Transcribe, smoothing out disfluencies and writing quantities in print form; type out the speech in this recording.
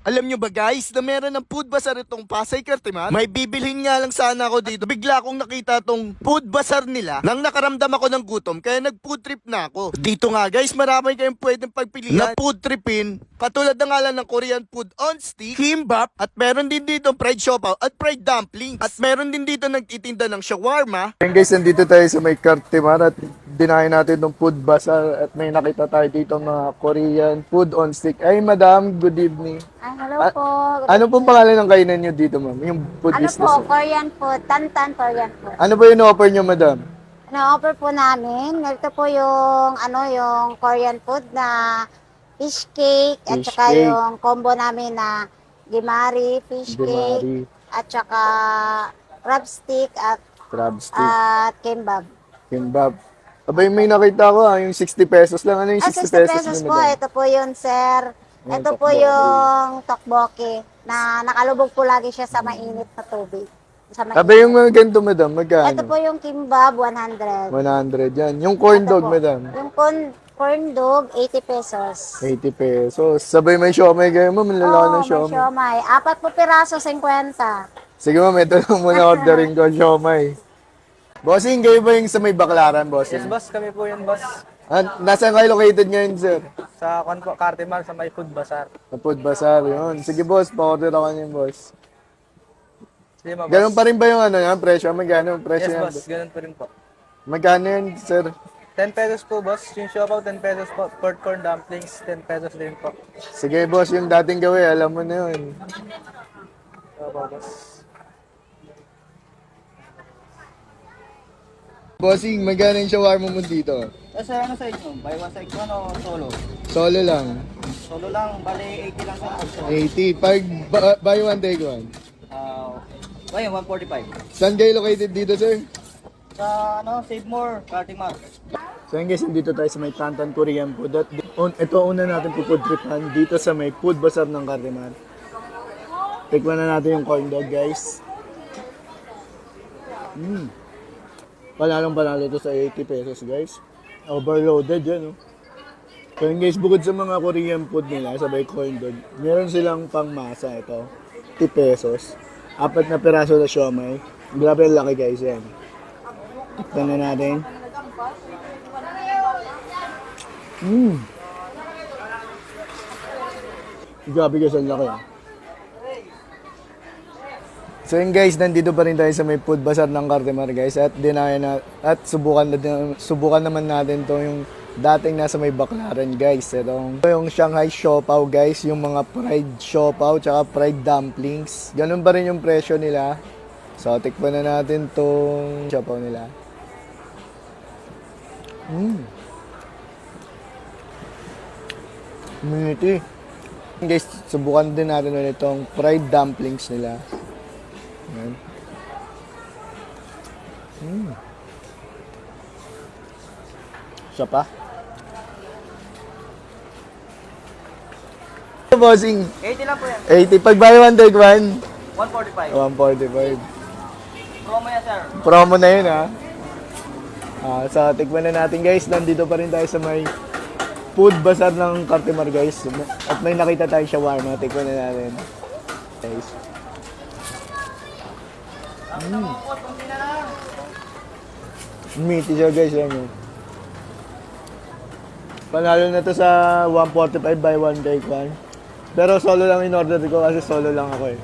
Alam nyo ba guys, na meron ng food bazaar itong Pasay Cartimar? May bibilhin nga lang sana ako dito. Bigla akong nakita tong food bazaar nila nang nakaramdam ako ng gutom kaya nag food trip na ako. Dito nga guys, marami kayong pwedeng pagpilian na food tripin. Katulad na nga lang ng Korean food on stick, kimbap, at meron din dito fried siopaw at fried dumplings. At meron din dito nagtitinda ng shawarma. Ayun guys, nandito tayo sa may Cartimar at dinahin natin ng food bazaar at may nakita tayo dito mga Korean food on stick. Ay madam, good evening. Hello Ah, po. Ano pong pangalan ng kainan nyo dito ma'am? Yung food Ano business. po, Korean food, Tantan Korean food. Ano ba yung offer nyo madam? Na-offer po namin, ito po yung Korean food na fish cake at Fish saka cake. yung combo namin na gimari, fish cake, Dimari, at saka crab stick crab stick, at kimbab. kimbap. Abay may nakita ko yung 60 pesos lang. Ano yung 60 60 pesos pesos nyo po, madam? ito po yun sir. Yung Ito po tteokbokki. yung tteokbokki na nakalubog po lagi siya sa mainit na tubig. Sa mainit. Abay yung mga ganito madam, magkano? Ito po yung kimbab, 100. 100 yan. Yung corn Ito dog po, madam? Yung corn dog, 80 pesos. 80 pesos. Sabay may siomay kayo ma'am, ang lalaki ng may siomay. siomay. Apat po piraso, 50. Sige ma'am, ito lang muna ordering ko, siomay. Bossing, kayo ba yung sa may Baklaran, bossing? Yes, boss. Kami po yun, boss. Nasaan kayo located ngayon, sir? Sa Cartimar, sa may food bazaar. Sa Food Bazaar, yun. Sige boss, pa-order ako niyan, boss. Sige, boss. Ganun pa rin ba yung ano yan, presyo? Magkano yung presyo Yes, yan? boss. Ganun pa rin po. Magkano yan, sir? 10 pesos po, boss. Yung siopaw, 10 pesos po. Pork corn dumplings, 10 pesos din po. Sige boss, yung dating gawin, alam mo na yun. Siopaw, boss. Bossing, magkano yung shawarma mo dito? Sir, ano sa inyo? Buy one, take one o solo? Solo lang. Solo lang, bali 80 lang sa puso. 80. Pag buy one, take one. Ngayon, 145. Saan kayo located dito, sir? Sa Save More, Cartimar. So yun guys, dito tayo sa may Tantan Korean food. At ito una natin pupudripan dito sa may food bazaar ng Cartimar. Tikman na natin yung corn dog guys. Panalong panalo to sa 80 pesos guys. Overloaded yan. Oh. So yun guys, bukod sa mga Korean food nila sa may corn dog, meron silang pangmasa ito. 50 pesos. 4 na piraso na siomay. Grabe ang laki guys yan. Tikman na natin. Grabe guys, ang laki ah. So yun guys, nandito pa rin tayo sa may food bazaar ng Cartimar guys at subukan naman natin to yung dating nasa may Baklaran guys. Ito yung Shanghai siopaw guys, yung mga fried siopaw tsaka fried dumplings. Ganun pa rin yung presyo nila. So tikman na natin tong siopaw nila. Miniti. Guys, subukan din natin ulit itong fried dumplings nila. Ayan. Siya pa. Bossing, 80 lang po yan. 80. Pag buy one, take one. 145. 145. Promo yan, sir. Promo na yun, ha? So, tikman na natin, guys. Nandito pa rin tayo sa may food bazaar ng Cartimar, guys. At may nakita tayong shawarma. Tikman na natin. Guys. Meaty siya, guys. Yan, panalo na to sa 145 buy one take one. Pero solo lang in order ko kasi solo lang ako eh.